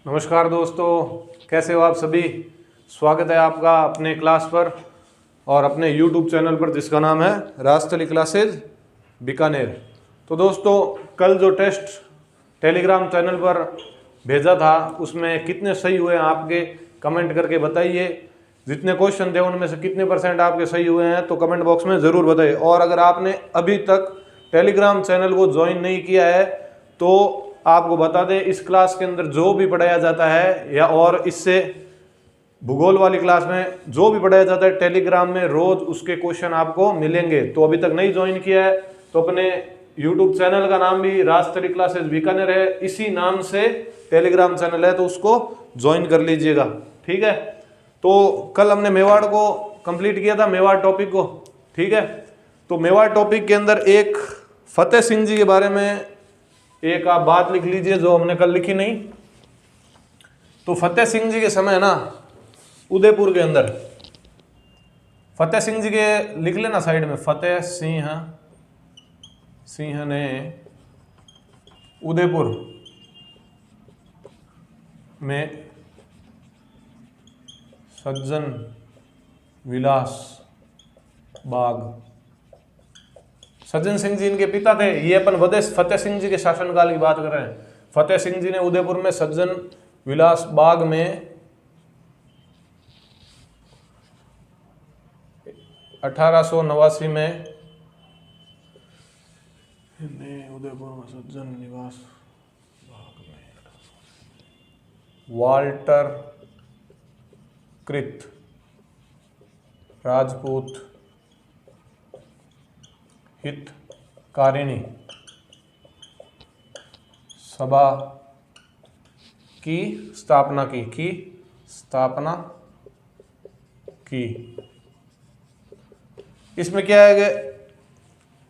नमस्कार दोस्तों, कैसे हो आप सभी। स्वागत है आपका अपने क्लास पर और अपने YouTube चैनल पर जिसका नाम है राजस्थली क्लासेज बीकानेर। तो दोस्तों, कल जो टेस्ट टेलीग्राम चैनल पर भेजा था उसमें कितने सही हुए हैं आपके कमेंट करके बताइए। जितने क्वेश्चन थे उनमें से कितने % आपके सही हुए हैं तो कमेंट बॉक्स में ज़रूर बताइए। और अगर आपने अभी तक टेलीग्राम चैनल को ज्वाइन नहीं किया है तो आपको बता दें, इस क्लास के अंदर जो भी पढ़ाया जाता है या और इससे भूगोल वाली क्लास में जो भी पढ़ाया जाता है टेलीग्राम में रोज उसके क्वेश्चन आपको मिलेंगे। तो अभी तक नहीं ज्वाइन किया है तो अपने यूट्यूब चैनल का नाम भी राजस्थली क्लासेज बीकानेर है, इसी नाम से टेलीग्राम चैनल है तो उसको ज्वाइन कर लीजिएगा। ठीक है। तो कल हमने मेवाड़ को कंप्लीट किया था, मेवाड़ टॉपिक को। ठीक है। तो मेवाड़ टॉपिक के अंदर एक फतेह सिंह जी के बारे में एक आप बात लिख लीजिए जो हमने कल लिखी नहीं। तो फतेह सिंह जी के समय ना उदयपुर के अंदर फतेह सिंह जी के लिख लेना साइड में, फतेह सिंह ने उदयपुर में सज्जन विलास बाग। सज्जन सिंह जी इनके पिता थे। ये अपन फतेह सिंह जी के शासनकाल की बात कर रहे हैं। फतेह सिंह जी ने उदयपुर में सज्जन विलास बाग में 1889 में उदयपुर में सज्जन निवास बाग में वाल्टर कृत राजपूत हितकारिणी सभा की स्थापना की। इसमें क्या है कि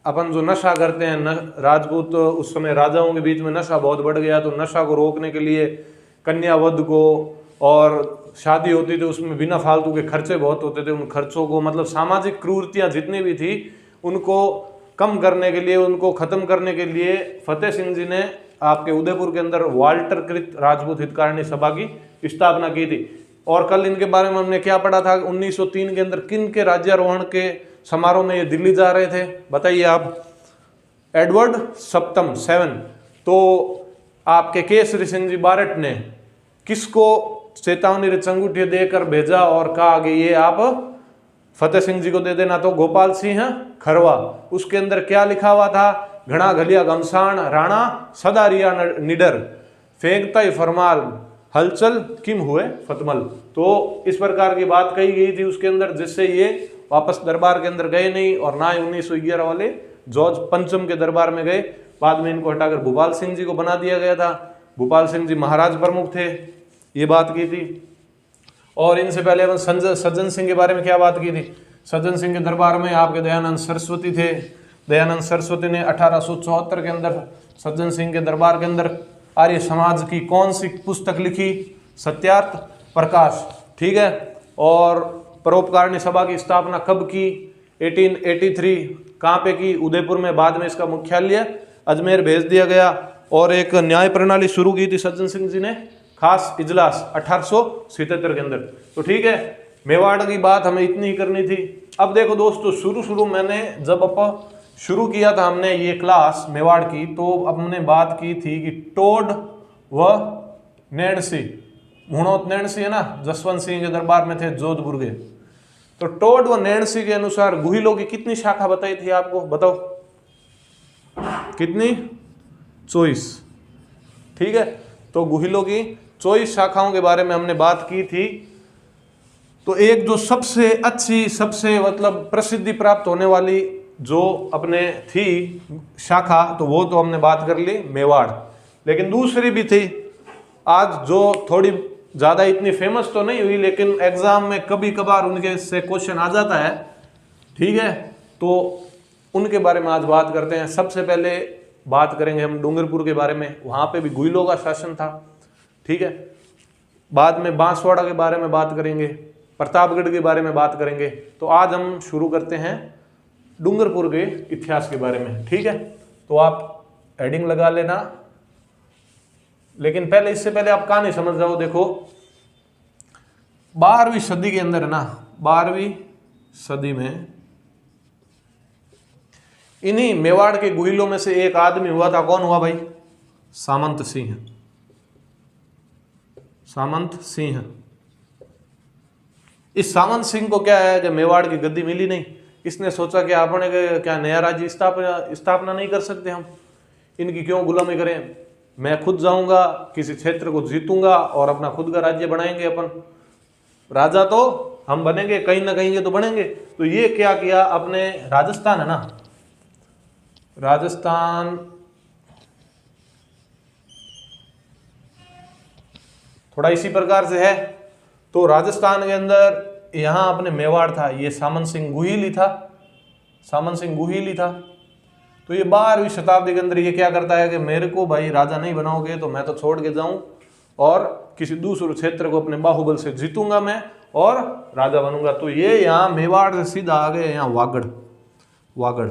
अपन जो नशा करते हैं राजपूत, उस समय राजाओं के बीच में नशा बहुत बढ़ गया तो नशा को रोकने के लिए कन्यावध को और शादी होती थी उसमें बिना फालतू के खर्चे बहुत होते थे। उन खर्चों को मतलब सामाजिक क्रूरतियां जितनी भी थी उनको कम करने के लिए, उनको खत्म करने के लिए फतेह सिंह जी ने आपके उदयपुर के अंदर वाल्टर कृत राजपूत हितकारिणी सभा की स्थापना की थी। और कल इनके बारे में हमने क्या पढ़ा था, 1903 के अंदर किन के राज्यारोहण के समारोह में ये दिल्ली जा रहे थे, बताइए आप। एडवर्ड सप्तम 7। तो आपके केसरी सिंह जी बारट ने किसको चेतावनी चंगुठी देकर भेजा और कहा कि ये आप फतेह सिंह जी को दे देना, तो गोपाल सिंह खरवा। उसके अंदर क्या लिखा हुआ था, घना घलिया घमसान राणा सदा रिया निडर फेंकता ही फरमाल हलचल किम हुए फतमल। तो इस प्रकार की बात कही गई थी उसके अंदर, जिससे ये वापस दरबार के अंदर गए नहीं और ना ही 1911 वाले जॉर्ज पंचम के दरबार में गए। बाद में इनको हटाकर भूपाल सिंह जी को बना दिया गया था। भूपाल सिंह जी महाराज प्रमुख थे, ये बात की थी। और इनसे पहले अपन सज्जन सिंह के बारे में क्या बात की थी। सज्जन सिंह के दरबार में आपके दयानंद सरस्वती थे। दयानंद सरस्वती ने 1874 के अंदर सज्जन सिंह के दरबार के अंदर आर्य समाज की कौन सी पुस्तक लिखी, सत्यार्थ प्रकाश। ठीक है। और परोपकारिणी सभा की स्थापना कब की, 1883। कहाँ पे की, उदयपुर में। बाद में इसका मुख्यालय अजमेर भेज दिया गया। और एक न्याय प्रणाली शुरू की थी सज्जन सिंह जी ने, खास इजलास 1877 के अंदर। तो ठीक है, मेवाड़ की बात हमें इतनी ही करनी थी। अब देखो दोस्तों, शुरू मैंने जब शुरू किया था हमने ये क्लास मेवाड़ की, तो अब हमने बात की थी कि टोड व नैणसी, हुणोत नैणसी है ना, जसवंत सिंह के दरबार में थे जोधपुर के। तो टोड व नैणसी के अनुसार गुहिलों की कितनी शाखा बताई थी आपको, बताओ कितनी, 24। ठीक है। तो गुहिलों की 24 शाखाओं के बारे में हमने बात की थी। तो एक जो सबसे अच्छी, सबसे मतलब प्रसिद्धि प्राप्त होने वाली जो अपने थी शाखा, तो वो तो हमने बात कर ली मेवाड़। लेकिन दूसरी भी थी आज जो थोड़ी ज़्यादा इतनी फेमस तो नहीं हुई, लेकिन एग्जाम में कभी कभार उनके से क्वेश्चन आ जाता है। ठीक है। तो उनके बारे में आज बात करते हैं। सबसे पहले बात करेंगे हम डूंगरपुर के बारे में, वहाँ पे भी गुहिलों का शासन था। ठीक है। बाद में बांसवाड़ा के बारे में बात करेंगे, प्रतापगढ़ के बारे में बात करेंगे। तो आज हम शुरू करते हैं डूंगरपुर के इतिहास के बारे में। ठीक है। तो आप हेडिंग लगा लेना लेकिन पहले, इससे पहले आप कहानी समझ जाओ। देखो 12वीं सदी के अंदर है ना, 12वीं सदी में इन्हीं मेवाड़ के गुहिलों में से एक आदमी हुआ था। कौन हुआ भाई? सामंत सिंह। सामंत सिंह। इस सामंत सिंह को क्या है कि मेवाड़ की गद्दी मिली नहीं। इसने सोचा कि अपने क्या नया राज्य स्थापना नहीं कर सकते हम, इनकी क्यों गुलामी करें, मैं खुद जाऊंगा, किसी क्षेत्र को जीतूंगा और अपना खुद का राज्य बनाएंगे। अपन राजा तो हम बनेंगे, कहीं ना कहीं तो बनेंगे। तो ये क्या किया, अपने राजस्थान है ना, राजस्थान थोड़ा इसी प्रकार से है। तो राजस्थान के अंदर यहां अपने मेवाड़ था, ये सामंत सिंह गुहिल ही था, सामंत सिंह गुहिल ही था। तो ये 12वीं शताब्दी के अंदर ये क्या करता है कि मेरे को भाई राजा नहीं बनाओगे तो मैं तो छोड़ के जाऊं और किसी दूसरे क्षेत्र को अपने बाहुबल से जीतूंगा मैं और राजा बनूंगा। तो ये यहाँ मेवाड़ से सीधा आ गए यहाँ वागड़। वागड़,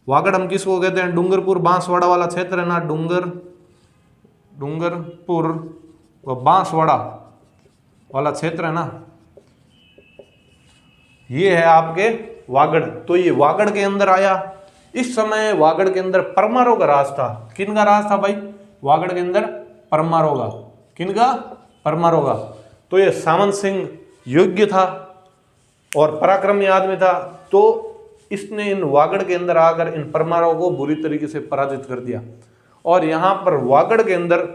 वागड़ हम किसको कहते हैं? डूंगरपुर बांसवाड़ा वाला क्षेत्र है ना, डूंगरपुर व बांसवाड़ा वाला क्षेत्र है ना, ये है आपके वागड़। तो ये वागड़ के अंदर आया। इस समय वागड़ के अंदर परमारों का राज था। किन का राज था भाई? वागड़ के अंदर परमारों का। किन का? परमारों का। तो ये सामंत सिंह योग्य था और पराक्रमी आदमी था। तो इसने इन वागड़ के अंदर आकर इन परमारों को बुरी तरीके से पराजित कर दिया। और यहाँ पर वागड़ के अंदर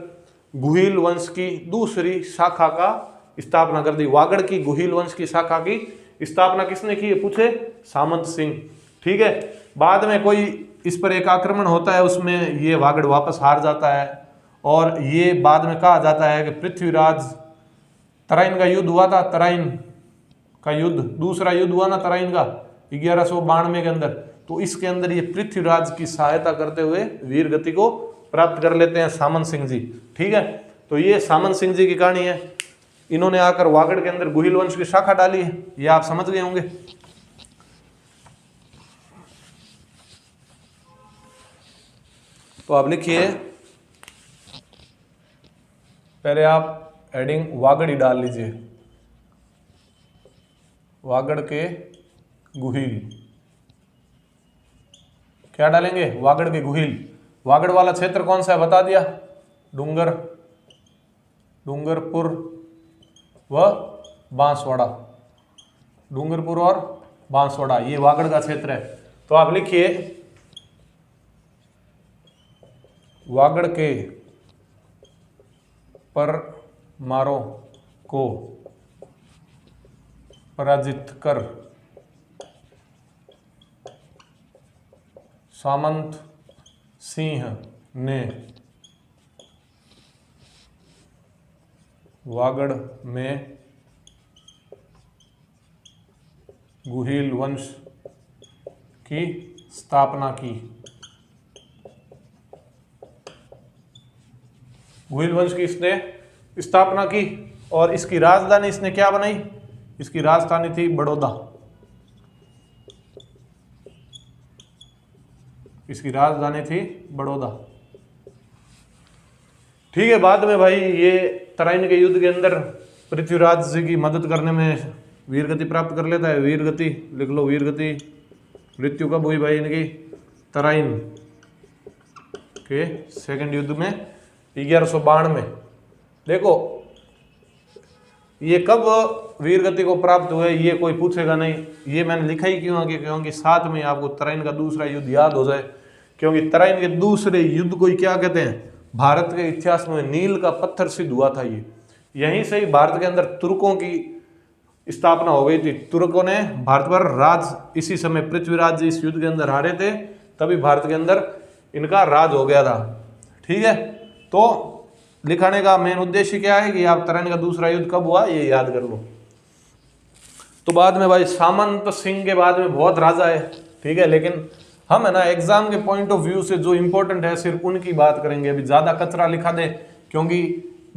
गुहिल वंश की दूसरी शाखा का स्थापना कर दी। वागड़ की गुहिल वंश की शाखा की स्थापना किसने की? पूछे, सामंत सिंह। ठीक है। बाद में कोई इस पर एक आक्रमण होता है, उसमें ये वागड़ वापस हार जाता है और ये बाद में कहा जाता है कि पृथ्वीराज, तराइन का युद्ध हुआ था, तराइन का युद्ध, दूसरा युद्ध हुआ ना तराइन का 1192 के अंदर। तो इसके अंदर ये पृथ्वीराज की सहायता करते हुए वीर गति को प्राप्त कर लेते हैं सामंत सिंह जी। ठीक है। तो ये सामंत सिंह जी की कहानी है। इन्होंने आकर वागड़ के अंदर गुहिल वंश की शाखा डाली है, ये आप समझ गए होंगे। तो आप लिखिए, पहले आप हेडिंग वागड़ ही डाल लीजिए, वागड़ के गुहिल। क्या डालेंगे? वागड़ के गुहिल। वागड़ वाला क्षेत्र कौन सा है बता दिया, डूंगरपुर व बांसवाड़ा। डूंगरपुर और बांसवाड़ा ये वागड़ का क्षेत्र है। तो आप लिखिए, वागड़ के परमारों को पराजित कर सामंत सिंह ने वागड़ में गुहिल वंश की स्थापना की। गुहिल वंश की इसने स्थापना की और इसकी राजधानी इसने क्या बनाई? इसकी राजधानी थी बड़ौदा। इसकी राजधानी थी बड़ौदा। ठीक है। बाद में भाई ये तराइन के युद्ध के अंदर पृथ्वीराज जी की मदद करने में वीर गति प्राप्त कर लेता है। वीर गति लिख लो, वीर गति। मृत्यु कब हुई भाई इनकी? तराइन के सेकंड युद्ध में 1192। देखो ये कब वीर गति को प्राप्त हुए ये कोई पूछेगा नहीं, ये मैंने लिखा ही क्यों है क्योंकि साथ में आपको तराइन का दूसरा युद्ध याद हो जाए। क्योंकि तराइन के दूसरे युद्ध को क्या कहते हैं? भारत के इतिहास में नील का पत्थर सिद्ध हुआ था। ये यहीं से ही भारत के अंदर तुर्कों की स्थापना हो गई थी। तुर्कों ने भारत पर राज, इसी समय पृथ्वीराज जी इस युद्ध के अंदर हारे थे, तभी भारत के अंदर इनका राज हो गया था। ठीक है। तो लिखाने का मेन उद्देश्य क्या है कि आप तराइन का दूसरा युद्ध कब हुआ ये याद कर लो। तो बाद में भाई सामंत सिंह के बाद में बहुत राजा है। ठीक है। लेकिन हम है ना एग्जाम के पॉइंट ऑफ व्यू से जो इंपॉर्टेंट है सिर्फ उनकी बात करेंगे। अभी ज्यादा कचरा लिखा दे, क्योंकि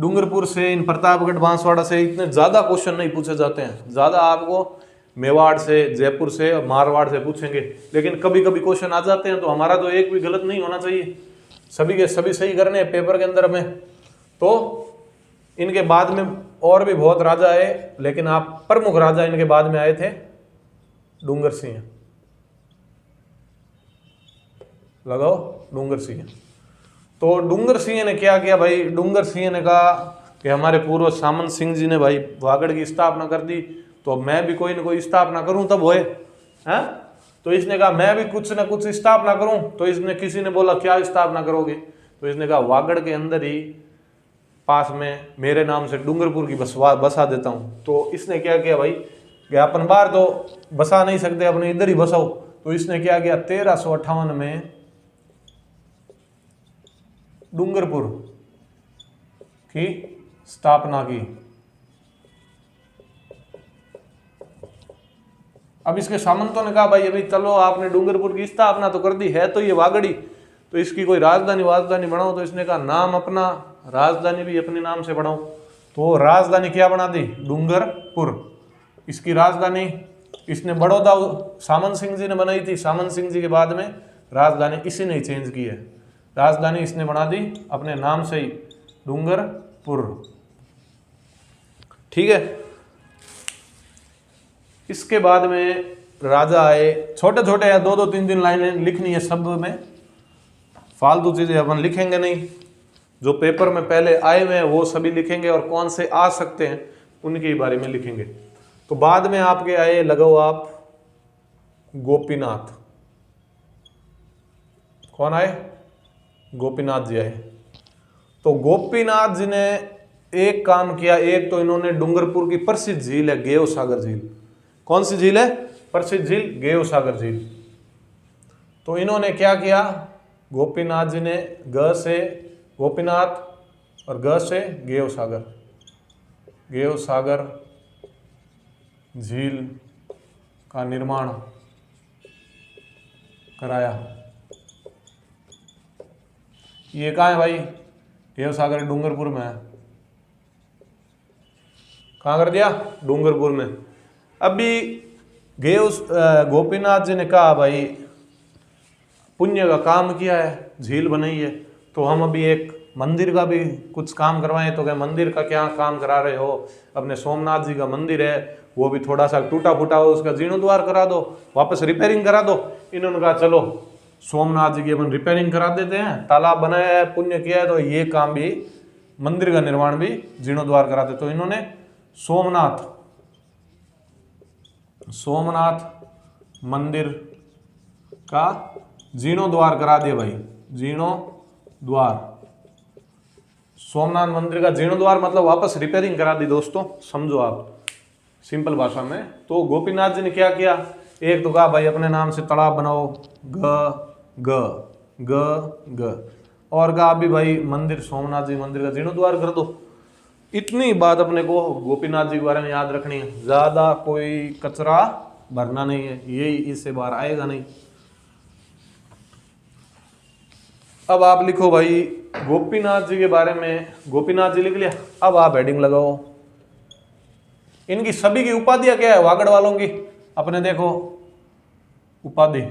डूंगरपुर से, इन प्रतापगढ़ बांसवाड़ा से इतने ज्यादा क्वेश्चन नहीं पूछे जाते हैं। ज्यादा आपको मेवाड़ से, जयपुर से, मारवाड़ से पूछेंगे। लेकिन कभी कभी क्वेश्चन आ जाते हैं तो हमारा तो एक भी गलत नहीं होना चाहिए। सभी के सभी सही करने हैं पेपर के अंदर में। तो इनके बाद में और भी बहुत राजा आए, लेकिन आप प्रमुख राजा इनके बाद में आए थे डूंगर सिंह। लगाओ डूंगर सिंह। तो डूंगर सिंह ने क्या किया भाई, डूंगर सिंह ने कहा कि हमारे पूर्वज सामंत सिंह जी ने भाई वागड़ की स्थापना कर दी, तो मैं भी कोई ना कोई स्थापना करूं तब होए हैं। तो इसने कहा मैं भी कुछ ना कुछ स्थापना करूं। तो इसने किसी ने बोला क्या स्थापना करोगे, तो इसने कहा वागड़ के अंदर ही पास में मेरे नाम से डूंगरपुर की बसा देता हूं। तो इसने क्या किया भाई कि अपन बाहर तो बसा नहीं सकते, अपने इधर ही बसाओ। तो इसने क्या किया 1358 में डूंगरपुर की स्थापना की। अब इसके सामंतों ने कहा भाई अभी चलो आपने डूंगरपुर की स्थापना तो कर दी है, तो ये वागड़ी, तो इसकी कोई राजधानी बनाओ। तो इसने कहा नाम अपना, राजधानी भी अपने नाम से बनाओ। तो राजधानी क्या बना दी, डूंगरपुर। इसकी राजधानी इसने बड़ौदा सामंत सिंह जी ने बनाई थी। सामंत सिंह जी के बाद में राजधानी इसी ने चेंज की है, राजधानी इसने बना दी अपने नाम से ही, डूंगरपुर। ठीक है। इसके बाद में राजा आए, छोटे छोटे हैं, 2-2 3-3 लाइनें लिखनी है सब में, फालतू चीजें अपन लिखेंगे नहीं। जो पेपर में पहले आए हुए हैं वो सभी लिखेंगे, और कौन से आ सकते हैं उनके बारे में लिखेंगे। तो बाद में आपके आए, लगाओ आप गोपीनाथ। कौन आए, गोपीनाथ जी आए। तो गोपीनाथ जी ने एक काम किया, एक तो इन्होंने डूंगरपुर की प्रसिद्ध झील है गेव सागर झील। कौन सी झील है, प्रसिद्ध झील गेव सागर झील। तो इन्होंने क्या किया, गोपीनाथ जी ने ग से गोपीनाथ और ग से गेव सागर झील का निर्माण कराया। ये कहाँ है भाई, गेव सागर डूंगरपुर में है। कहाँ कर दिया, डूंगरपुर में। अभी गोपीनाथ जी ने कहा भाई पुण्य का काम किया है, झील बनाई है, तो हम अभी एक मंदिर का भी कुछ काम करवाएं। तो क्या मंदिर का क्या काम करा रहे हो, अपने सोमनाथ जी का मंदिर है वो भी थोड़ा सा टूटा फूटा हो, उसका जीर्णोद्वार करा दो, वापस रिपेयरिंग करा दो। इन्होंने कहा चलो सोमनाथ जी की अपन रिपेयरिंग करा देते हैं, तालाब बनाया है, पुण्य किया है, तो ये काम भी, मंदिर का निर्माण भी, जीर्णोद्वार कराते। तो इन्होंने सोमनाथ मंदिर का जीर्णोद्वार करा दिया भाई, जीर्णोद्वार। सोमनाथ मंदिर का जीर्णोद्वार मतलब वापस रिपेयरिंग करा दी दोस्तों, समझो आप सिंपल भाषा में। तो गोपीनाथ जी ने क्या किया, एक तो कहा भाई अपने नाम से तालाब बनाओ, ग, और कहा अभी भाई मंदिर, सोमनाथ जी मंदिर का जीर्णोद्वार कर दो। इतनी बात अपने को गोपीनाथ जी के बारे में याद रखनी है, ज्यादा कोई कचरा भरना नहीं है, यही इससे बाहर आएगा नहीं। अब आप लिखो भाई गोपीनाथ जी के बारे में, गोपीनाथ जी लिख लिया। अब आप हेडिंग लगाओ, इनकी सभी की उपाधियां क्या है वागड़ वालों की, अपने देखो उपाधि।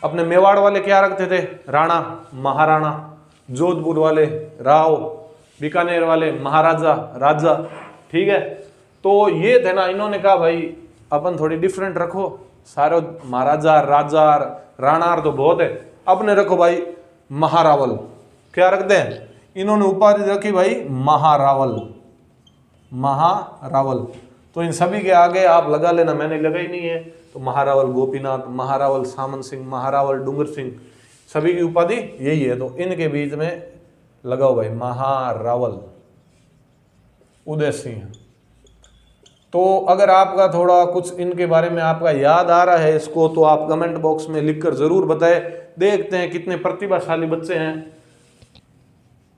अपने मेवाड़ वाले क्या रखते थे, राणा, महाराणा। जोधपुर वाले राव, बीकानेर वाले महाराजा, राजा। ठीक है। तो ये थे ना, इन्होंने कहा भाई अपन थोड़ी डिफरेंट रखो, सारे महाराजा, राजा, राणा तो बहुत है, अपने रखो भाई महारावल। क्या रखते हैं, इन्होंने उपाधि रखी भाई महारावल, महारावल। तो इन सभी के आगे आप लगा लेना, मैंने लगा ही नहीं है। तो महारावल गोपीनाथ, महारावल सामंत सिंह, महारावल डूंगर सिंह, सभी की उपाधि यही है। तो इनके बीच में लगाओ भाई महारावल उदय सिंह। तो अगर आपका थोड़ा कुछ इनके बारे में आपका याद आ रहा है इसको, तो आप कमेंट बॉक्स में लिखकर जरूर बताएं। देखते हैं कितने प्रतिभाशाली बच्चे हैं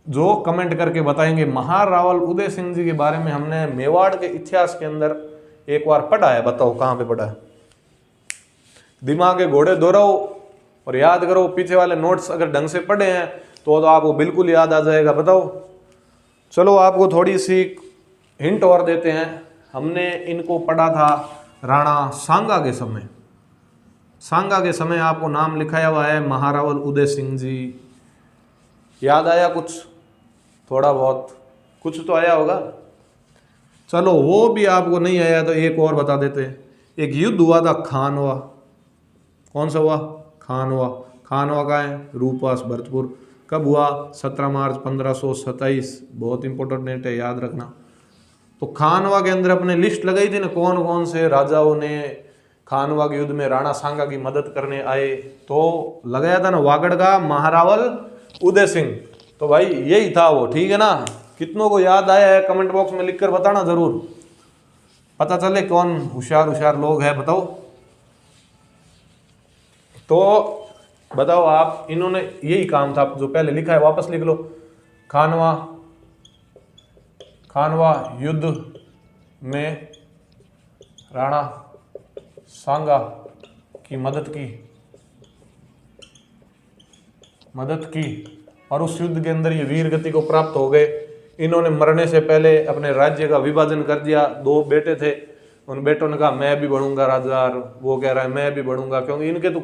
जो कमेंट करके बताएंगे। महारावल उदय सिंह जी के बारे में हमने मेवाड़ के इतिहास के अंदर एक बार पढ़ा है, बताओ कहाँ पे पढ़ा है। दिमाग के घोड़े दोहराओ और याद करो, पीछे वाले नोट्स अगर ढंग से पढ़े हैं तो आपको बिल्कुल याद आ जाएगा। बताओ, चलो आपको थोड़ी सी हिंट और देते हैं। हमने इनको पढ़ा था राणा सांगा के समय, सांगा के समय आपको नाम लिखाया हुआ है महारावल उदय सिंह जी। याद आया कुछ? थोड़ा बहुत कुछ तो आया होगा। चलो वो भी आपको नहीं आया तो एक और बता देते हैं। एक युद्ध हुआ था खानवा। कौन सा हुआ? खानवा। खानवा का है रूपस भरतपुर। कब हुआ? 17 मार्च 1527। बहुत इंपॉर्टेंट डेट है, याद रखना। तो खानवा के अंदर अपने लिस्ट लगाई थी ना, कौन कौन से राजाओं ने खानवा के युद्ध में राणा सांगा की मदद करने आए। तो लगाया था ना वागड़ का महारावल उदय सिंह। तो भाई यही था वो, ठीक है ना। कितनों को याद आया है कमेंट बॉक्स में लिखकर बताना जरूर, पता चले कौन होशियार होशियार लोग हैं, बताओ। तो बताओ आप, इन्होंने यही काम था जो पहले लिखा है, वापस लिख लो। खानवा युद्ध में राणा सांगा की मदद की और उस युद्ध के अंदर ये वीर गति को प्राप्त हो गए। इन्होंने मरने से पहले अपने राज्य का विभाजन कर दिया। 2 बेटे थे, उन बेटों ने कहा मैं भी बनूंगा राजा, और वो कह रहा है मैं भी बनूंगा, क्योंकि इनके तो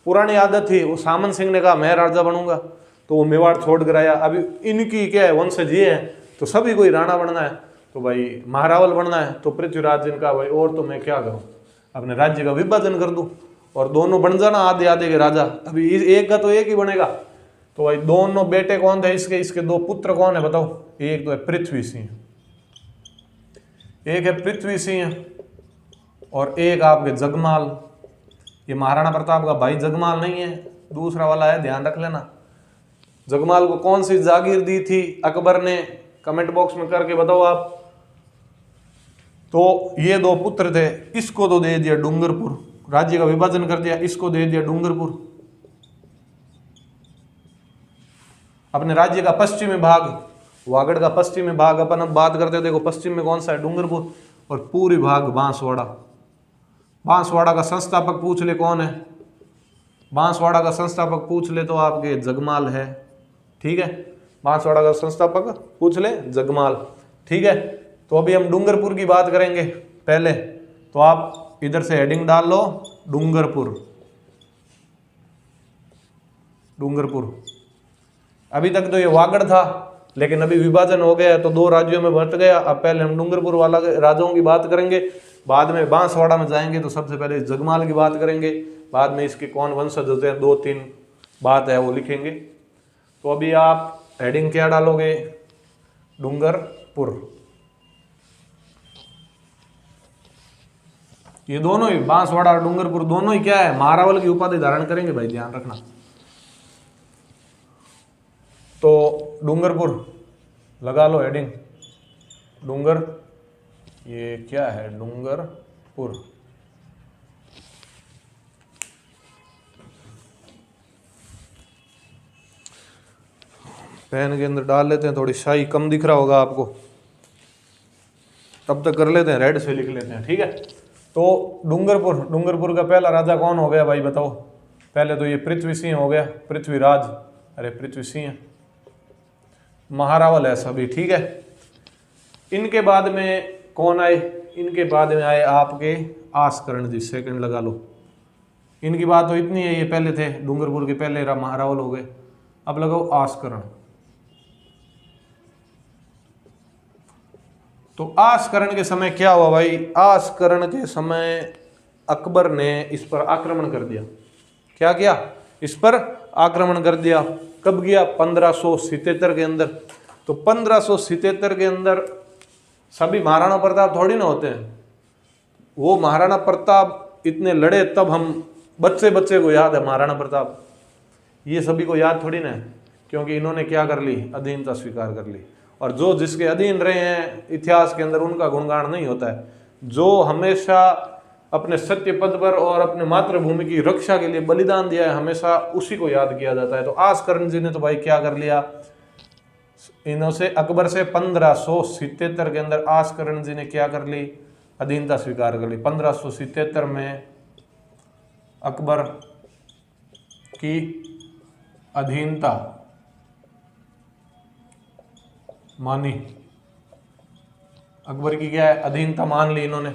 पुरानी आदत थी। वो सामंत सिंह ने कहा मैं राजा बनूंगा, तो वो मेवाड़ छोड़ कर आया। अभी इनकी क्या है, वंशज ये है, तो सभी को ही राणा बनना है, तो भाई महारावल बनना है। तो पृथ्वीराज ने कहा भाई और तो मैं क्या करूं, अपने राज्य का विभाजन कर दूं और दोनों बन जाना आधे आधे के राजा। अभी एक का तो एक ही बनेगा। तो भाई दोनों बेटे कौन थे इसके? इसके 2 पुत्र कौन है बताओ? एक तो है पृथ्वी सिंह, और एक आपके जगमाल। ये महाराणा प्रताप का भाई जगमाल नहीं है, दूसरा वाला है, ध्यान रख लेना। जगमाल को कौन सी जागीर दी थी अकबर ने? कमेंट बॉक्स में करके बताओ आप। तो ये 2 पुत्र थे, इसको तो दे दिया डूंगरपुर, राज्य का विभाजन कर दिया, इसको दे दिया डूंगरपुर, अपने राज्य का पश्चिमी भाग, वागड़ का पश्चिमी भाग। अपन अब बात करते हैं, देखो पश्चिम में कौन सा है? डूंगरपुर। और पूरी भाग बांसवाड़ा। बांसवाड़ा का संस्थापक पूछ ले कौन है? बांसवाड़ा का संस्थापक पूछ ले तो आपके जगमाल है, ठीक है। बांसवाड़ा का संस्थापक पूछ ले जगमाल, ठीक है। तो अभी हम डूंगरपुर की बात करेंगे पहले, तो आप इधर से हेडिंग डाल लो डूंगरपुर। अभी तक तो ये वागड़ था, लेकिन अभी विभाजन हो गया तो 2 राज्यों में बंट गया। अब पहले हम डूंगरपुर वाला राजाओं की बात करेंगे, बाद में बांसवाड़ा में जाएंगे तो सबसे पहले जगमाल की बात करेंगे, बाद में इसके कौन वंशज होते हैं 2-3 बात है वो लिखेंगे। तो अभी आप हेडिंग क्या डालोगे? डूंगरपुर। ये दोनों ही बांसवाड़ा और डूंगरपुर दोनों ही क्या है? महारावल की उपाधि धारण करेंगे भाई, ध्यान रखना। तो डूंगरपुर लगा लो हेडिंग, ये क्या है? डूंगरपुर। पेन के अंदर डाल लेते हैं, थोड़ी शाही कम दिख रहा होगा आपको, तब तक कर लेते हैं, रेड से लिख लेते हैं, ठीक है। तो डूंगरपुर का पहला राजा कौन हो गया भाई बताओ? पहले तो ये पृथ्वी सिंह हो गया, पृथ्वीराज, अरे पृथ्वी सिंह, महारावल है सभी, ठीक है। इनके बाद में कौन आए? इनके बाद में आए आपके आसकरण जी, सेकंड लगा लो। इनकी बात तो इतनी है, ये पहले थे डूंगरपुर के पहले महारावल हो गए। अब लगाओ आसकरण। तो आसकरण के समय क्या हुआ भाई? आसकरण के समय अकबर ने इस पर आक्रमण कर दिया। क्या किया? इस पर आक्रमण कर दिया। कब किया? 1577 के अंदर। तो 1577 के अंदर सभी महाराणा प्रताप थोड़ी ना होते हैं। वो महाराणा प्रताप इतने लड़े, तब हम बच्चे को याद है महाराणा प्रताप, ये सभी को याद थोड़ी ना है, क्योंकि इन्होंने क्या कर ली? अधीनता स्वीकार कर ली। और जो जिसके अधीन रहे हैं इतिहास के अंदर, उनका गुणगान नहीं होता है। जो हमेशा अपने सत्य पद पर और अपने मातृभूमि की रक्षा के लिए बलिदान दिया है, हमेशा उसी को याद किया जाता है। तो आसकरण जी ने तो भाई क्या कर लिया? इन्होंने अकबर से 1577 के अंदर आसकरण जी ने क्या कर ली? अधीनता स्वीकार कर ली। 1577 में अकबर की अधीनता मानी। अकबर की क्या है? अधीनता मान ली इन्होंने।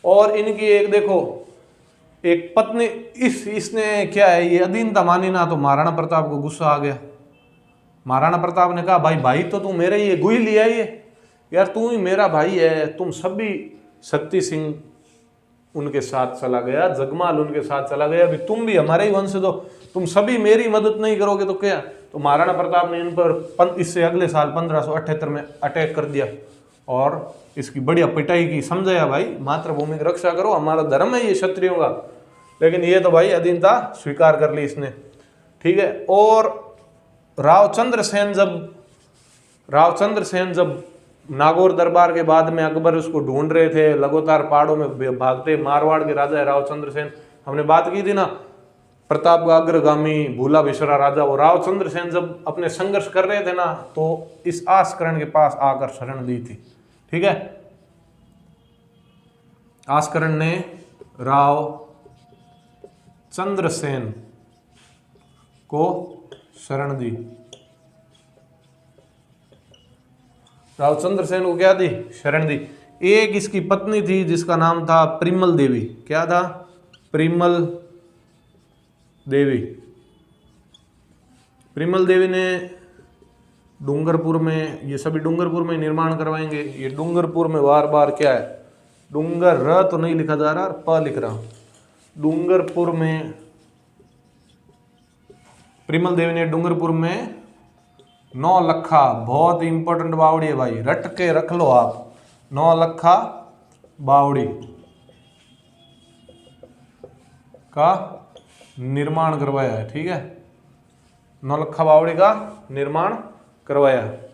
और इनकी एक देखो एक पत्नी, इसने क्या है, ये अधीनता मानी ना, तो महाराणा प्रताप को गुस्सा आ गया। महाराणा प्रताप ने कहा भाई भाई तो तू मेरे ये गुही लिया ये, यार तू ही मेरा भाई है। तुम सभी, शक्ति सिंह उनके साथ चला गया, जगमाल उनके साथ चला गया, अभी तुम भी हमारे ही वंश दो, तुम सभी मेरी मदद नहीं करोगे तो क्या। तो महाराणा प्रताप ने इन पर इससे अगले साल 1578 में अटैक कर दिया और इसकी बढ़िया पिटाई की, समझाया भाई मातृभूमि की रक्षा करो, हमारा धर्म है ये क्षत्रियों का। लेकिन ये तो भाई अधीनता स्वीकार कर ली इसने, ठीक है। और रावचंद्र सेन जब नागौर दरबार के बाद में अकबर उसको ढूंढ रहे थे, लगातार पहाड़ों में भागते, मारवाड़ के राजा है रावचंद्र सेन, हमने बात की थी ना, प्रताप का अग्रगामी भूला बिसरा राजा। वो रावचंद्र सेन जब अपने संघर्ष कर रहे थे ना, तो इस आस्करण के पास आकर शरण दी थी, ठीक है। आस्करण ने रावचंद्र सेन को शरण दी। रावचंद्र सेन को क्या दी, शरण दी। एक इसकी पत्नी थी जिसका नाम था प्रिमल देवी। क्या था, प्रिमल देवी। प्रिमल देवी ने डूंगरपुर में, ये सभी डूंगरपुर में निर्माण करवाएंगे। ये डूंगरपुर में बार बार क्या है, डूंगर र तो नहीं लिखा जा रहा, प लिख रहा हूं। डूंगरपुर में प्रिमल देवी ने डूंगरपुर में 9 लखा, बहुत इंपॉर्टेंट बावड़ी है भाई, रट के रख लो आप, 9 लखा बावड़ी का निर्माण करवाया है, ठीक है। 9 लखा बावड़ी का निर्माण करवाया है।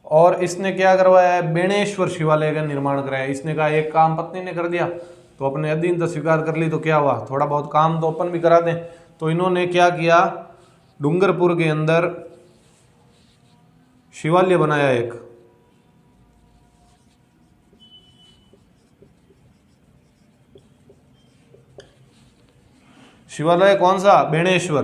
और इसने क्या करवाया है, बेणेश्वर शिवालय का निर्माण कराया। इसने कहा एक काम पत्नी ने कर दिया तो अपने अधीनता स्वीकार कर ली, तो क्या हुआ, थोड़ा बहुत काम तो अपन भी करा दें। तो इन्होंने क्या किया, डूंगरपुर के अंदर शिवालय बनाया एक। शिवालय कौन सा, बेणेश्वर।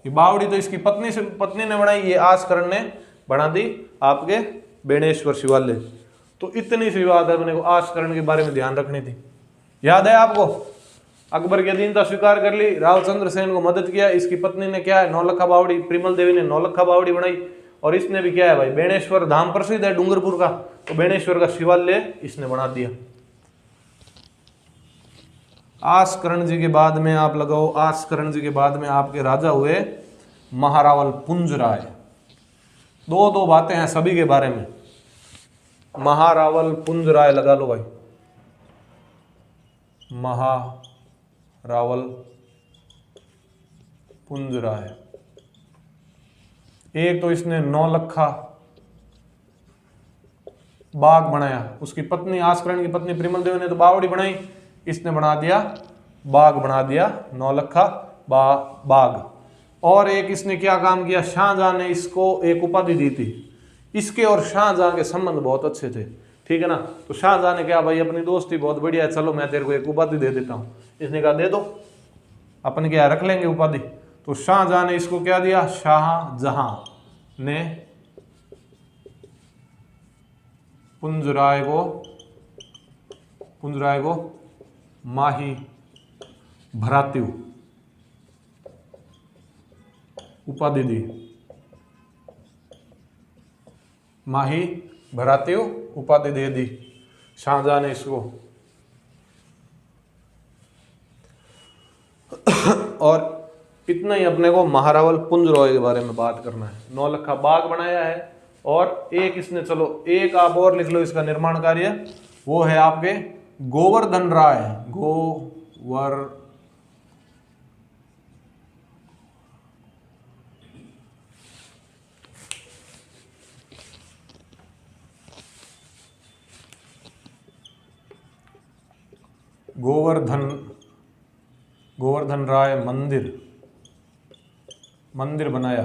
ये बावड़ी तो इसकी पत्नी ने बनाई, ये आस्करण ने बना दी आपके बेणेश्वर शिवालय। तो इतनी सी बात है, अपने को आस्करण के बारे में ध्यान रखनी थी। याद है आपको, अकबर की अधीनता स्वीकार कर ली, रावचंद्र सेन को मदद किया, इसकी पत्नी ने क्या है, 9 लखा बावड़ी, प्रिमल देवी ने 9 लखा बावड़ी बनाई। और इसने भी क्या है भाई, बेणेश्वर धाम प्रसिद्ध है डूंगरपुर का, तो बेणेश्वर का शिवालय इसने बना दिया। आस्करण जी के बाद में आप लगाओ, आस्करण जी के बाद में आपके राजा हुए महारावल पुंज राय। दो बातें हैं सभी के बारे में। महारावल पुंज राय लगा लो भाई, महारावल पुंज राय। एक तो इसने 9 लखा बाग बनाया, उसकी पत्नी आस्करण की पत्नी प्रिमल देवी ने तो बावड़ी बनाई, इसने बना दिया बाग, बना दिया 9 लखा बाग। और एक इसने क्या काम किया, शाहजहां ने इसको एक उपाधि दी थी। इसके और शाहजहां के संबंध बहुत अच्छे थे, ठीक है ना। तो शाहजहां ने क्या भाई, अपनी दोस्ती बहुत बढ़िया है, चलो मैं तेरे को एक उपाधि दे देता हूं। इसने कहा दे दो, अपन क्या रख लेंगे उपाधि। तो शाहजहां ने इसको क्या दिया, शाहजहां ने पुंज राय को माही भरात्यु उपाधि दी। माही भरात्यु उपाधि दे दी शाहजहां ने इसको। और इतना ही अपने को महारावल पुंज राय के बारे में बात करना है। 9 लखा बाग बनाया है। और एक इसने, चलो एक आप और लिख लो इसका निर्माण कार्य, वो है आपके गोवर्धन राय। गोवर्धन राय मंदिर बनाया।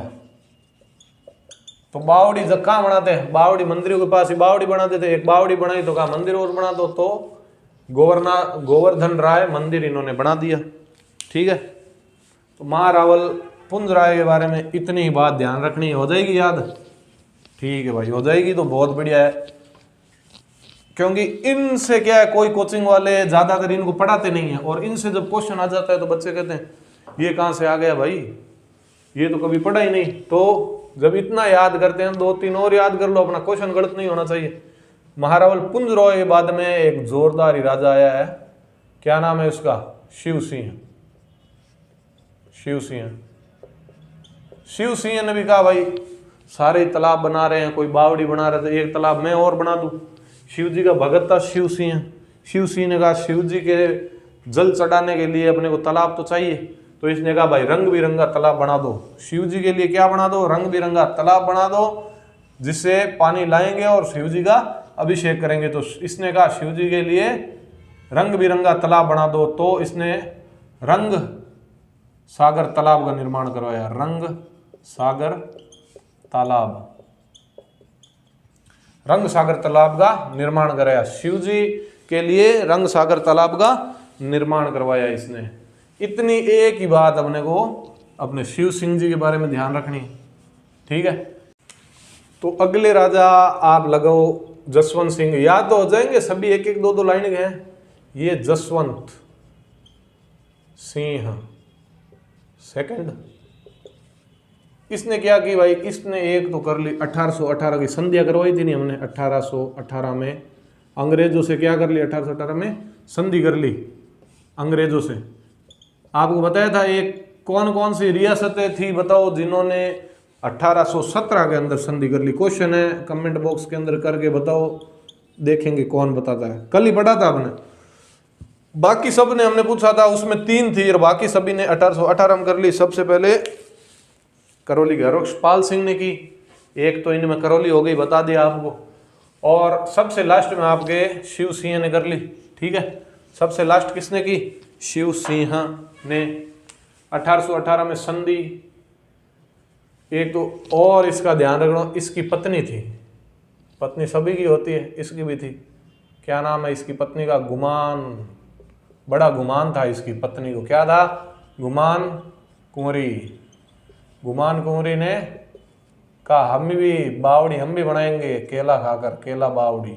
तो बावड़ी कहाँ बनाते हैं, बावड़ी मंदिरों के पास ही बावड़ी बनाते थे। एक बावड़ी बनाई तो कहा मंदिर और बना दो। तो गोवर्धन राय मंदिर इन्होंने बना दिया। ठीक है, तो महारावल पुंज राय के बारे में इतनी ही बात ध्यान रखनी, हो जाएगी याद? ठीक है भाई, हो जाएगी तो बहुत बढ़िया है, क्योंकि इनसे क्या है, कोई कोचिंग वाले ज्यादातर इनको पढ़ाते नहीं है, और इनसे जब क्वेश्चन आ जाता है तो बच्चे कहते हैं ये कहाँ से आ गया भाई, ये तो कभी पढ़ा ही नहीं। तो जब इतना याद करते हैं, 2-3 और याद कर लो, अपना क्वेश्चन गलत नहीं होना चाहिए। महारावल पुंज राय के बाद में एक जोरदार राजा आया है, क्या नाम है उसका? शिव सिंह। शिव सिंह, शिव सिंह ने भी कहा भाई सारे तालाब बना रहे हैं, कोई बावड़ी बना रहे थे, एक तालाब मैं और बना दूं। शिव जी का भगत था शिव सिंह। शिव सिंह ने कहा शिव जी के जल चढ़ाने के लिए अपने को तालाब तो चाहिए, तो इसने कहा भाई रंग बिरंगा तालाब बना दो। शिव जी के लिए क्या बना दो? रंग बिरंगा तालाब बना दो, जिससे पानी लाएंगे और शिव जी का अभिषेक करेंगे। तो इसने कहा शिव जी के लिए रंग बिरंगा तालाब बना दो, तो इसने रंग सागर तालाब का निर्माण करवाया। रंग सागर तालाब, रंग सागर तालाब का निर्माण कराया। शिव जी के लिए रंग सागर तालाब का निर्माण करवाया इसने। इतनी एक ही बात अपने को अपने शिव सिंह जी के बारे में ध्यान रखनी। ठीक है, तो अगले राजा आप लगाओ जसवंत सिंह। याद तो हो जाएंगे सभी, एक एक 2-2 लाइन के हैं। ये जसवंत सिंह सेकंड, इसने क्या की भाई, इसने एक तो कर ली 1818 की संधिया करवाई थी नहीं हमने, 1818 में अंग्रेजों से क्या कर ली, 1818 में संधि कर ली अंग्रेजों से। आपको बताया था एक कौन कौन सी रियासतें थी, बताओ जिन्होंने 1817 के अंदर संधि कर ली। क्वेश्चन है, कमेंट बॉक्स के अंदर करके बताओ, देखेंगे कौन बताता है। कल ही पढ़ा था आपने, बाकी सब ने हमने पूछा था, उसमें 3 थी और बाकी सभी ने 1818 में कर ली। सबसे पहले करौली हरबख्शपाल सिंह ने की, एक तो इनमें करौली हो गई, बता दिया आपको। और सबसे लास्ट में आपके शिव सिंह ने कर ली। ठीक है, सबसे लास्ट किसने की? शिव सिंह ने 1818 में संधि। एक तो और इसका ध्यान रखना, इसकी पत्नी थी, पत्नी सभी की होती है, इसकी भी थी। क्या नाम है इसकी पत्नी का? गुमान, बड़ा गुमान था इसकी पत्नी को। क्या था? गुमान कुंवरी। गुमान कुंवरी ने कहा हम भी बावड़ी हम भी बनाएंगे केला खाकर, केला बावड़ी।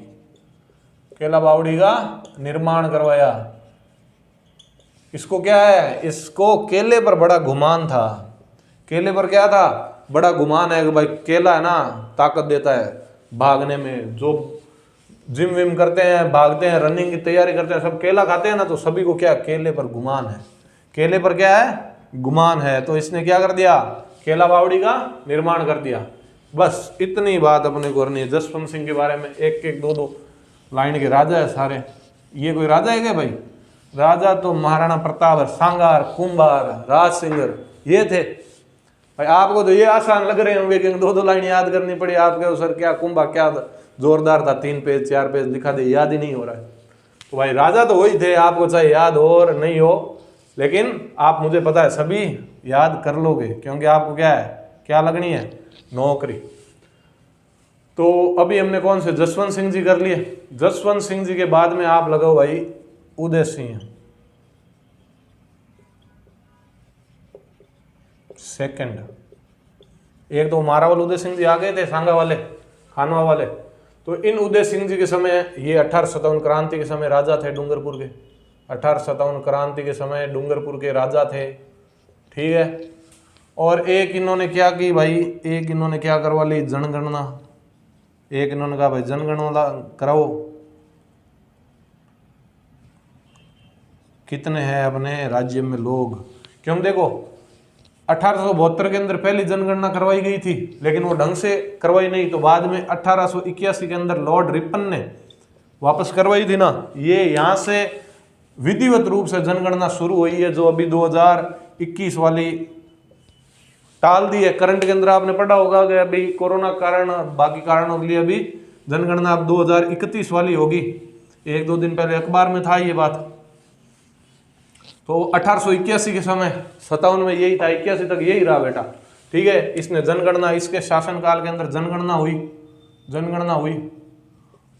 केला बावड़ी का निर्माण करवाया। इसको क्या है, इसको केले पर बड़ा गुमान था। केले पर क्या था? बड़ा गुमान है कि भाई केला है ना ताकत देता है भागने में। जो जिम विम करते हैं, भागते हैं, रनिंग की तैयारी करते हैं, सब केला खाते हैं ना, तो सभी को क्या, केले पर गुमान है। केले पर क्या है? गुमान है। तो इसने क्या कर दिया? केला बावड़ी का निर्माण कर दिया। बस इतनी बात अपने को करनी है जसवंत सिंह के बारे में। एक एक 2-2 लाइन के राजा है सारे। ये कोई राजा है क्या भाई? राजा तो महाराणा प्रताप, सांगार, कुंभार, राज सिंगर, ये थे भाई। आपको तो ये आसान लग रहे होंगे कि 2-2 लाइन याद करनी पड़ी। आपके सर क्या कुंभा क्या जोरदार था, 3 पेज 4 पेज लिखा दे, याद ही नहीं हो रहा है। तो भाई राजा तो वही थे, आपको चाहे याद हो और नहीं हो, लेकिन आप, मुझे पता है सभी याद कर लोगे, क्योंकि आपको क्या है, क्या लगनी है, नौकरी। तो अभी हमने कौन से, जसवंत सिंह जी कर लिए। जसवंत सिंह जी के बाद में आप लगाओ भाई उदय सिंह सेकंड। एक तो मारावल उदय सिंह जी आ गए थे, सांगा वाले, खानवा वाले। तो इन उदय सिंह जी के समय, ये 1857 क्रांति के समय राजा थे डूंगरपुर के। 1857 क्रांति के समय डूंगरपुर के राजा थे। ठीक है, और एक इन्होंने क्या की भाई, एक इन्होंने क्या करवा ली, जनगणना। एक इन्होंने कहा भाई जनगणना कराओ, कितने हैं अपने राज्य में लोग। क्यों, देखो 1872 के अंदर पहली जनगणना करवाई गई थी, लेकिन वो ढंग से करवाई नहीं। तो बाद में 1881 के अंदर लॉर्ड रिपन ने वापस करवाई थी ना। ये यहाँ से विधिवत रूप से जनगणना शुरू हुई है, जो अभी 2021 वाली टाल दी है। करंट के अंदर आपने पढ़ा होगा कि अभी कोरोना कारण, बाकी कारणों के लिए अभी जनगणना अब 2031 वाली होगी। 1-2 दिन पहले अखबार में था ये बात। तो 1881 के समय, 57 में यही था, 81 तक यही रहा बेटा। ठीक है, इसने जनगणना, इसके शासनकाल के अंदर जनगणना हुई।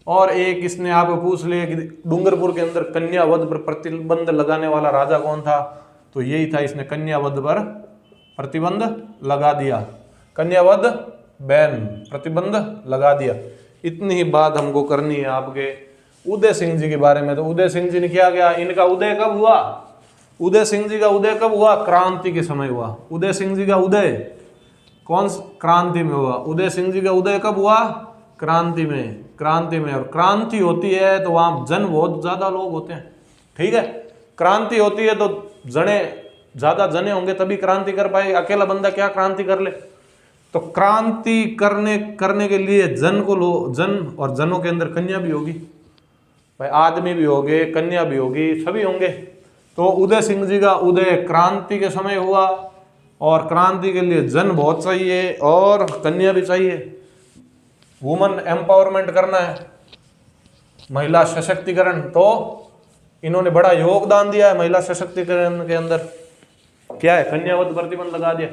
और एक इसने आपको पूछ लिया कि डूंगरपुर के अंदर कन्या वध पर प्रतिबंध लगाने वाला राजा कौन था, तो यही था, इसने कन्या वध पर प्रतिबंध लगा दिया, कन्या वध बैन, प्रतिबंध लगा दिया। इतनी ही बात हमको करनी है आपके उदय सिंह जी के बारे में। तो उदय सिंह जी ने क्या किया, इनका उदय कब हुआ, उदय सिंह जी का उदय कब हुआ, क्रांति के समय हुआ। उदय सिंह जी का उदय कौन क्रांति में हुआ, उदय सिंह जी का उदय कब हुआ, क्रांति में, क्रांति में। और क्रांति होती है तो वहां जन बहुत ज्यादा लोग होते हैं, ठीक है, क्रांति होती है तो जने ज्यादा जने होंगे तभी क्रांति कर पाए, अकेला बंदा क्या क्रांति कर ले। तो क्रांति करने के लिए जन को लो, जन और जनों के अंदर कन्या भी होगी भाई, आदमी भी होंगे, कन्या भी होगी, सभी होंगे। तो उदय सिंह जी का उदय क्रांति के समय हुआ और क्रांति के लिए जन बहुत चाहिए और कन्या भी चाहिए। वुमन एम्पावरमेंट करना है, महिला सशक्तिकरण, तो इन्होंने बड़ा योगदान दिया है महिला सशक्तिकरण के अंदर। क्या है, कन्यावध प्रतिबंध लगा दिया।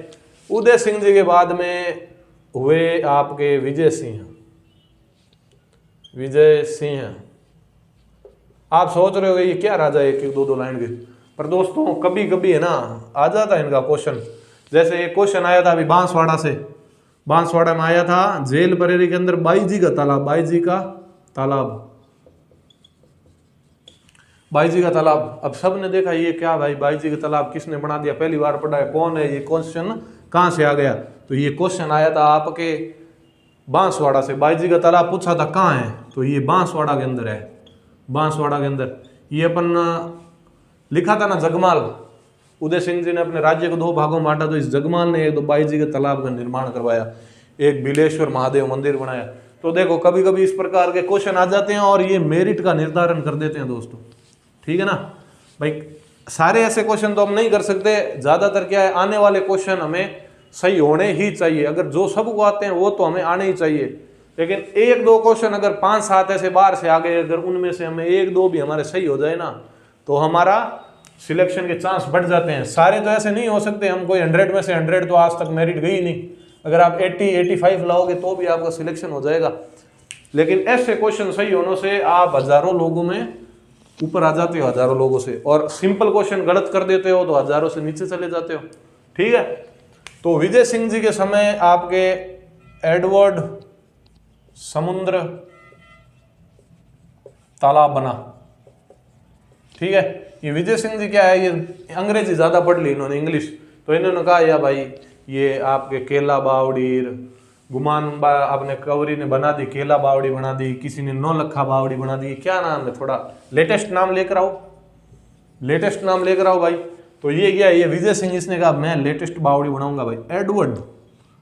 उदय सिंह जी के बाद में हुए आपके विजय सिंह। विजय सिंह, आप सोच रहे हो ये क्या राजा है, एक दो दो लाइन के, पर दोस्तों कभी कभी है ना आ जाता है इनका क्वेश्चन। जैसे एक क्वेश्चन आया था अभी बांसवाड़ा से, बांसवाड़ा में आया था, जेल बरेली के अंदर बाईजी का तालाब, बाईजी का तालाब, बाईजी का तालाब। अब सब ने देखा ये क्या भाई, बाईजी का तालाब किसने बना दिया, पहली बार पढ़ा है, कौन है ये, क्वेश्चन कहाँ से आ गया। तो ये क्वेश्चन आया था आपके बांसवाड़ा से। बाईजी का तालाब पूछा था कहाँ है, तो ये बांसवाड़ा के अंदर है, बांसवाड़ा के अंदर। ये अपन लिखा था ना जगमाल, उदय सिंह जी ने अपने राज्य को दो भागों में बांटा, तो इस जगमाल ने एक दो बाईजी के तालाब का निर्माण करवाया, एक बिलेश्वर महादेव मंदिर बनाया। तो देखो कभी कभी इस प्रकार के क्वेश्चन आ जाते हैं और ये मेरिट का निर्धारण कर देते हैं दोस्तों, ठीक है ना भाई। सारे ऐसे क्वेश्चन तो हम नहीं कर सकते, ज्यादातर क्या है, आने वाले क्वेश्चन हमें सही होने ही चाहिए। अगर जो सबको आते हैं वो तो हमें आने ही चाहिए, लेकिन एक दो क्वेश्चन अगर 5-7 ऐसे बाहर से आ गए, अगर उनमें से हमें एक दो भी हमारे सही हो जाए ना, तो हमारा सिलेक्शन के चांस बढ़ जाते हैं। सारे तो ऐसे नहीं हो सकते, हम कोई 100 में से 100 तो आज तक मेरिट गई नहीं। अगर आप 80-85 लाओगे तो भी आपका सिलेक्शन हो जाएगा, लेकिन ऐसे क्वेश्चन सही होने से आप हजारों लोगों में ऊपर आ जाते हो, हजारों लोगों से। और सिंपल क्वेश्चन गलत कर देते हो तो हजारों से नीचे चले जाते हो, ठीक है। तो विजय सिंह जी के समय आपके एडवर्ड समुद्र तालाब बना, ठीक है। ये विजय सिंह जी क्या है, ये अंग्रेजी ज्यादा पढ़ ली इन्होंने, इंग्लिश, तो इन्होंने कहा या भाई ये आपके केला बावड़ी, गुमान आपने कवरी ने बना दी, केला बावड़ी बना दी, किसी ने नौलखा बावड़ी बना दी, क्या नाम है, थोड़ा लेटेस्ट नाम लेकर आओ, लेटेस्ट नाम लेकर आओ भाई। तो ये क्या, ये विजय सिंह, इसने कहा मैं लेटेस्ट बावड़ी बनाऊंगा भाई। एडवर्ड,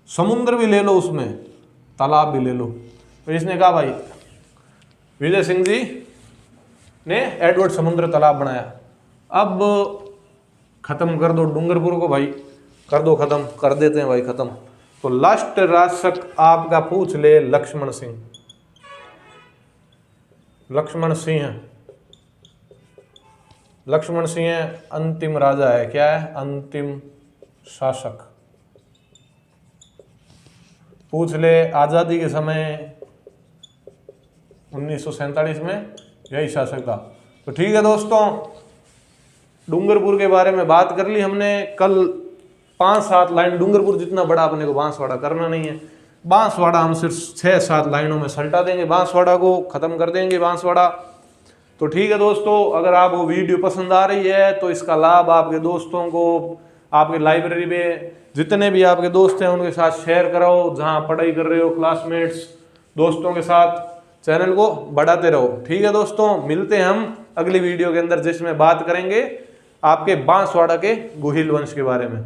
समुद्र भी ले लो उसमें, तालाब भी ले लो। तो इसने कहा भाई विजय सिंह जी ने एडवर्ड समुद्र तालाब बनाया। अब खत्म कर दो डूंगरपुर को भाई, कर दो खत्म, कर देते हैं भाई खत्म। तो लास्ट राजशक आपका पूछ ले लक्ष्मण सिंह, लक्ष्मण सिंह, लक्ष्मण सिंह अंतिम राजा है, क्या है, अंतिम शासक। पूछ ले आजादी के समय 1947 में यही शासक था। तो ठीक है दोस्तों, डूंगरपुर के बारे में बात कर ली हमने। कल 5-7 लाइन, डूंगरपुर जितना बड़ा अपने को बांसवाड़ा करना नहीं है, बांसवाड़ा हम सिर्फ 6-7 लाइनों में सल्टा देंगे, बांसवाड़ा को खत्म कर देंगे बांसवाड़ा। तो ठीक है दोस्तों, अगर आपको वीडियो पसंद आ रही है तो इसका लाभ आपके दोस्तों को, आपके लाइब्रेरी में जितने भी आपके दोस्त हैं उनके साथ शेयर कराओ, जहां पढ़ाई कर रहे हो, क्लासमेट्स, दोस्तों के साथ चैनल को बढ़ाते रहो। ठीक है दोस्तों, मिलते हैं हम अगली वीडियो के अंदर, जिसमें बात करेंगे आपके बांसवाड़ा के गोहिल वंश के बारे में।